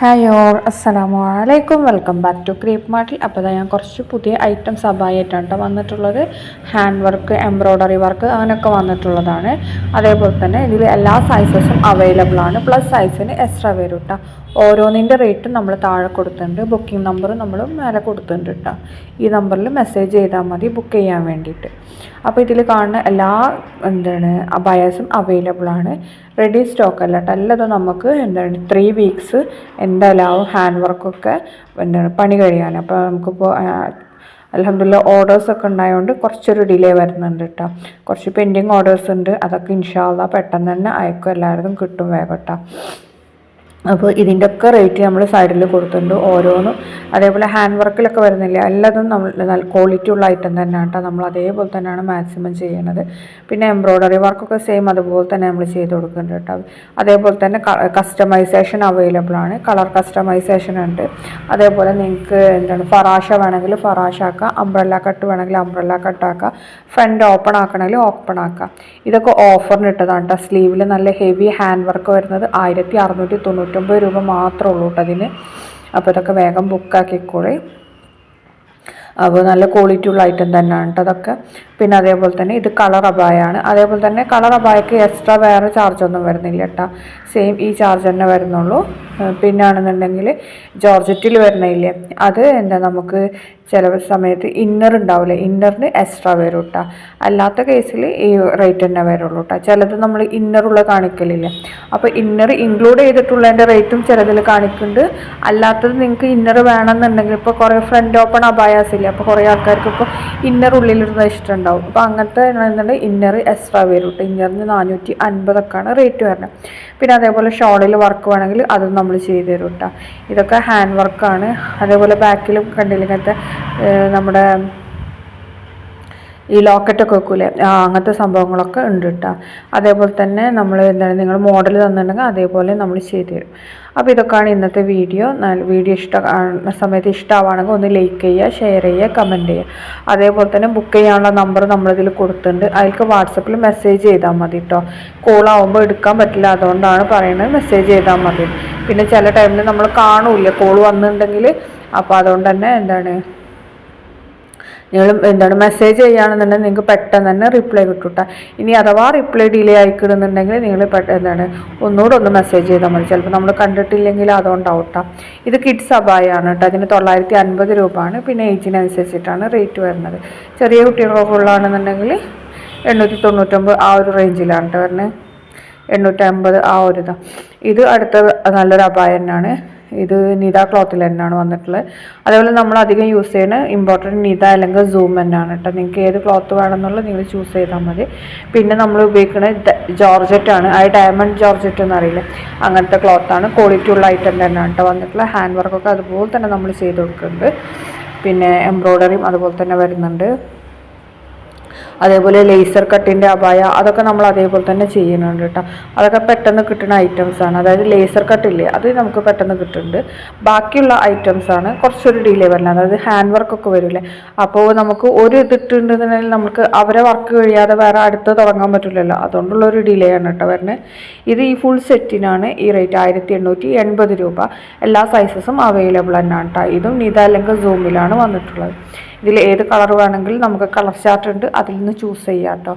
Hi all അസ്സലാമു അലൈക്കും welcome back to creep മാർട്ടിൽ. അപ്പോൾ ഞാൻ കുറച്ച് പുതിയ ഐറ്റംസ് അബായിട്ടാണ് കേട്ടോ വന്നിട്ടുള്ളത്. ഹാൻഡ് വർക്ക്, എംബ്രോയ്ഡറി വർക്ക് അങ്ങനെയൊക്കെ വന്നിട്ടുള്ളതാണ്. അതേപോലെ തന്നെ ഇതിൽ എല്ലാ സൈസസും അവൈലബിൾ ആണ്. പ്ലസ് സൈസിന് എക്സ്ട്രാ വരും കേട്ടോ. ഓരോന്നിൻ്റെ റേറ്റും നമ്മൾ താഴെ കൊടുത്തിട്ടുണ്ട്. ബുക്കിംഗ് നമ്പർ നമ്മൾ മേലെ കൊടുത്തിട്ടുണ്ട് കേട്ടോ. ഈ നമ്പറിൽ മെസ്സേജ് ചെയ്താൽ മതി ബുക്ക് ചെയ്യാൻ വേണ്ടിയിട്ട്. അപ്പോൾ ഇതിൽ കാണുന്ന എല്ലാ അബായാസും അവൈലബിൾ ആണ്. റെഡി സ്റ്റോക്ക് അല്ല കേട്ടോ. എല്ലാതും നമുക്ക് 3 വീക്സ് എന്തായാലും ഹാൻഡ് വർക്കൊക്കെ പണി കഴിയാൻ. അപ്പോൾ നമുക്കിപ്പോൾ അൽഹംദുലില്ലാ ഓർഡേഴ്സൊക്കെ ഉണ്ടായതുകൊണ്ട് കുറച്ചൊരു ഡിലേ വരുന്നുണ്ട് കേട്ടോ. കുറച്ച് പെൻഡിങ് ഓർഡേഴ്സ് ഉണ്ട്. അതൊക്കെ ഇൻഷാ അല്ലാഹ് പെട്ടെന്ന് തന്നെ അയക്കും, എല്ലാവർക്കും കിട്ടും വേഗം കേട്ടോ. അപ്പോൾ ഇതിൻ്റെയൊക്കെ റേറ്റ് നമ്മൾ സൈഡിൽ കൊടുത്തിട്ടുണ്ട് ഓരോന്നും. അതേപോലെ ഹാൻഡ് വർക്കിലൊക്കെ വരുന്നില്ല, എല്ലാതും നമ്മൾ നല്ല ക്വാളിറ്റി ഉള്ള ഐറ്റം തന്നെയാണ് കേട്ടോ. നമ്മൾ അതേപോലെ തന്നെയാണ് മാക്സിമം ചെയ്യുന്നത്. പിന്നെ എംബ്രോയ്ഡറി വർക്കൊക്കെ സെയിം അതുപോലെ തന്നെ നമ്മൾ ചെയ്ത് കൊടുക്കുന്നുണ്ട് കേട്ടോ. അതേപോലെ തന്നെ കസ്റ്റമൈസേഷൻ അവൈലബിൾ ആണ്. കളർ കസ്റ്റമൈസേഷൻ ഉണ്ട്. അതേപോലെ നിങ്ങൾക്ക് ഫറാഷ വേണമെങ്കിൽ ഫറാഷ ആക്കാം, അംബ്രല്ല കട്ട് വേണമെങ്കിൽ അംബ്രല്ല കട്ടാക്കാം, ഫ്രണ്ട് ഓപ്പൺ ആക്കണമെങ്കിൽ ഓപ്പൺ ആക്കാം. ഇതൊക്കെ ഓഫറിന് ഇട്ടതാണ് കേട്ടോ. സ്ലീവിൽ നല്ല ഹെവി ഹാൻഡ് വർക്ക് വരുന്നത് 1699 രൂപ മാത്രമേ ഉള്ളൂ കേട്ടോ അതിന്. അപ്പോൾ ഇതൊക്കെ വേഗം ബുക്കാക്കിക്കോളി. അപ്പോൾ നല്ല ക്വാളിറ്റി ഉള്ള ഐറ്റം തന്നെയാണ് കേട്ടോ അതൊക്കെ. പിന്നെ അതേപോലെ തന്നെ ഇത് കളർ അബായാണ്. അതേപോലെ തന്നെ കളർ അബായക്ക് എക്സ്ട്രാ വേറെ ചാർജൊന്നും വരുന്നില്ല കേട്ടോ. സെയിം ഈ ചാർജ് തന്നെ വരുന്നുള്ളൂ. പിന്നെ ആണെന്നുണ്ടെങ്കിൽ ജോർജറ്റിൽ വരുന്നില്ലേ, അത് നമുക്ക് ചില സമയത്ത് ഇന്നർ ഉണ്ടാവില്ലേ, ഇന്നറിന് എക്സ്ട്രാ വരും കേട്ടോ. അല്ലാത്ത കേസിൽ ഈ റേറ്റ് തന്നെ വരുള്ളൂ കേട്ടോ. ചിലത് നമ്മൾ ഇന്നറുള്ള കാണിക്കലില്ലേ, അപ്പോൾ ഇന്നർ ഇൻക്ലൂഡ് ചെയ്തിട്ടുള്ളതിൻ്റെ റേറ്റും ചിലതിൽ കാണിക്കുന്നുണ്ട്. അല്ലാത്തത് നിങ്ങൾക്ക് ഇന്നർ വേണമെന്നുണ്ടെങ്കിൽ ഇപ്പോൾ കുറേ ഫ്രണ്ട് ഓപ്പൺ അബായാസ് ഇല്ലേ, അപ്പോൾ കുറേ ആൾക്കാർക്ക് ഇപ്പോൾ ഇന്നർ ഉള്ളിലിരുന്ന ഇഷ്ടമുണ്ടാവും. അപ്പോൾ അങ്ങനത്തെ ആണെന്നുണ്ടെങ്കിൽ ഇന്നർ എക്സ്ട്രാ വരും കേട്ടോ. ഇന്നറിന് 450 റേറ്റ് വരുന്നത്. പിന്നെ അതേപോലെ ഷോളിൽ വർക്ക് വേണമെങ്കിൽ അതും നമ്മൾ ചെയ്ത് തരും കേട്ടോ. ഇതൊക്കെ ഹാൻഡ് വർക്കാണ്. അതേപോലെ ബാക്കിലും കണ്ടില്ല ഇങ്ങനത്തെ നമ്മുടെ ഈ ലോക്കറ്റൊക്കെ വെക്കൂലേ, അങ്ങനത്തെ സംഭവങ്ങളൊക്കെ ഉണ്ട് കേട്ടോ. അതേപോലെ തന്നെ നമ്മൾ നിങ്ങൾ മോഡൽ തന്നിട്ടുണ്ടെങ്കിൽ അതേപോലെ നമ്മൾ ചെയ്ത് തരും. അപ്പോൾ ഇതൊക്കെയാണ് ഇന്നത്തെ വീഡിയോ. വീഡിയോ സമയത്ത് ഇഷ്ടമാവുകയാണെങ്കിൽ ഒന്ന് ലൈക്ക് ചെയ്യുക, ഷെയർ ചെയ്യുക, കമൻറ്റ് ചെയ്യുക. അതേപോലെ തന്നെ ബുക്ക് ചെയ്യാനുള്ള നമ്പർ നമ്മളിതിൽ കൊടുത്തിട്ടുണ്ട്. അതിലേക്ക് വാട്സപ്പിൽ മെസ്സേജ് ചെയ്താൽ മതി കേട്ടോ. കോളാവുമ്പോൾ എടുക്കാൻ പറ്റില്ല, അതുകൊണ്ടാണ് പറയുന്നത്. മെസ്സേജ് ചെയ്താൽ മതി. പിന്നെ ചില ടൈമിൽ നമ്മൾ കാണൂല കോൾ വന്നിട്ടുണ്ടെങ്കിൽ. അപ്പോൾ അതുകൊണ്ട് തന്നെ നിങ്ങൾ മെസ്സേജ് ചെയ്യുകയാണെന്നുണ്ടെങ്കിൽ നിങ്ങൾക്ക് പെട്ടെന്ന് തന്നെ റിപ്ലൈ കിട്ടും കേട്ടോ. ഇനി അഥവാ റിപ്ലൈ ഡിലേ ആയിക്കിടുന്നുണ്ടെങ്കിൽ നിങ്ങൾ ഒന്നുകൂടെ ഒന്ന് മെസ്സേജ് ചെയ്താൽ മതി. ചിലപ്പോൾ നമ്മൾ കണ്ടിട്ടില്ലെങ്കിൽ അതുകൊണ്ടാവും കേട്ടോ. ഇത് കിഡ്സ് അബായാണ് കേട്ടോ. അതിന് 950 രൂപയാണ്. പിന്നെ ഏജിനനുസരിച്ചിട്ടാണ് റേറ്റ് വരുന്നത്. ചെറിയ കുട്ടികൾക്കൊക്കെ ഉള്ളതാണെന്നുണ്ടെങ്കിൽ 899 ആ ഒരു റേഞ്ചിലാണ് കേട്ടോ വരുന്നത്. 850 ആ ഒരു ഇതാണ്. ഇത് അടുത്ത നല്ലൊരു അബായ തന്നെയാണ്. ഇത് നിത ക്ലോത്തിൽ തന്നെയാണ് വന്നിട്ടുള്ളത്. അതേപോലെ നമ്മൾ അധികം യൂസ് ചെയ്യുന്ന ഇമ്പോർട്ടൻറ്റ് നിത അല്ലെങ്കിൽ സൂം തന്നെയാണ് കേട്ടോ. നിങ്ങൾക്ക് ഏത് ക്ലോത്ത് വേണമെന്നുള്ളത് നിങ്ങൾ ചൂസ് ചെയ്താൽ മതി. പിന്നെ നമ്മൾ ഉപയോഗിക്കുന്നത് ജോർജറ്റാണ്. ആ ഡയമണ്ട് ജോർജറ്റ് എന്നറിയില്ലേ, അങ്ങനത്തെ ക്ലോത്താണ്. ക്വാളിറ്റി ഉള്ള ഐറ്റം തന്നെയാണ് കേട്ടോ വന്നിട്ടുള്ളത്. ഹാൻഡ് വർക്കൊക്കെ അതുപോലെ തന്നെ നമ്മൾ ചെയ്ത് കൊടുക്കുന്നുണ്ട്. പിന്നെ എംബ്രോയ്ഡറിയും അതുപോലെ തന്നെ വരുന്നുണ്ട്. അതേപോലെ ലേസർ കട്ടിൻ്റെ അബായ അതൊക്കെ നമ്മൾ അതേപോലെ തന്നെ ചെയ്യുന്നുണ്ട് കേട്ടോ. അതൊക്കെ പെട്ടെന്ന് കിട്ടുന്ന ഐറ്റംസാണ്. അതായത് ലേസർ കട്ടില്ലേ, അത് നമുക്ക് പെട്ടെന്ന് കിട്ടുന്നുണ്ട്. ബാക്കിയുള്ള ഐറ്റംസാണ് കുറച്ചൊരു ഡിലേ വരുന്നത്. അതായത് ഹാൻഡ് വർക്കൊക്കെ വരില്ലേ, അപ്പോൾ നമുക്ക് ഒരു ഇതിട്ടുണ്ടെന്നുണ്ടെങ്കിൽ നമുക്ക് അവരെ വർക്ക് കഴിയാതെ വേറെ അടുത്ത് തുടങ്ങാൻ പറ്റില്ലല്ലോ. അതുകൊണ്ടുള്ളൊരു ഡിലേ ആണ് കേട്ടോ വരുന്നത്. ഇത് ഈ ഫുൾ സെറ്റിനാണ് ഈ റേറ്റ് 1880 രൂപ. എല്ലാ സൈസസും അവൈലബിൾ തന്നെയാണ് കേട്ടോ. ഇതും നിത അല്ലെങ്കിൽ സൂമിലാണ് വന്നിട്ടുള്ളത്. ഇതിൽ ഏത് കളർ വേണമെങ്കിലും നമുക്ക് കളർ ചാർട്ട് ഉണ്ട്, അതിൽ നിന്ന് ചൂസ് ചെയ്യാം കേട്ടോ.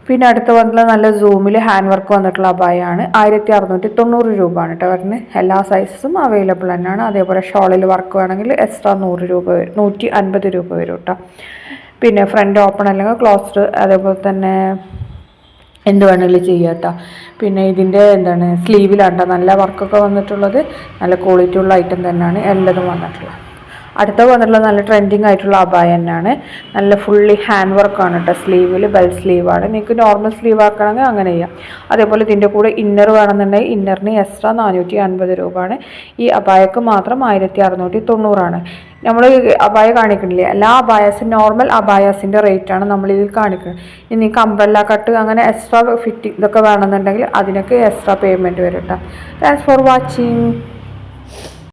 പിന്നെ അടുത്ത് വന്നിട്ടുള്ള നല്ല സൂമിൽ ഹാൻഡ് വർക്ക് വന്നിട്ടുള്ള അബായാണ് 1690 രൂപയാണ് കേട്ടോ വരുന്നത്. എല്ലാ സൈസസും അവൈലബിൾ തന്നെയാണ്. അതേപോലെ ഷോളിൽ വർക്ക് വേണമെങ്കിൽ എക്സ്ട്രാ 100 രൂപ വരും, 150 രൂപ വരും കേട്ടോ. പിന്നെ ഫ്രണ്ട് ഓപ്പൺ അല്ലെങ്കിൽ ക്ലോസ്ഡ് അതേപോലെ തന്നെ എന്ത് വേണമെങ്കിലും ചെയ്യാം കേട്ടോ. പിന്നെ ഇതിൻ്റെ സ്ലീവിലാണ് നല്ല വർക്കൊക്കെ വന്നിട്ടുള്ളത്. നല്ല ക്വാളിറ്റി ഉള്ള ഐറ്റം തന്നെയാണ് എല്ലാതും വന്നിട്ടുള്ളത്. അടുത്ത വന്നിട്ടുള്ള നല്ല ട്രെൻഡിങ് ആയിട്ടുള്ള അബായ തന്നെയാണ്. നല്ല ഫുള്ളി ഹാൻഡ് വർക്കാണ് കേട്ടോ. സ്ലീവിൽ ബെൽ സ്ലീവാണ്. നിങ്ങൾക്ക് നോർമൽ സ്ലീവ് ആക്കണമെങ്കിൽ അങ്ങനെ ചെയ്യാം. അതേപോലെ ഇതിൻ്റെ കൂടെ ഇന്നർ വേണമെന്നുണ്ടെങ്കിൽ ഇന്നറിന് എക്സ്ട്രാ 450 രൂപയാണ്. ഈ അബായക്ക് മാത്രം 1690 നമ്മൾ അബായ കാണിക്കണില്ലേ, എല്ലാ അബായാസും നോർമൽ അബായാസിൻ്റെ റേറ്റാണ് നമ്മളിതിൽ കാണിക്കുന്നത്. ഇനി നിങ്ങൾക്ക് അംബ്രല്ല കട്ട് അങ്ങനെ എക്സ്ട്രാ ഫിറ്റിംഗ് ഇതൊക്കെ വേണമെന്നുണ്ടെങ്കിൽ അതിനൊക്കെ എക്സ്ട്രാ പേയ്മെൻറ്റ് വരും കേട്ടോ. Thanks for watching.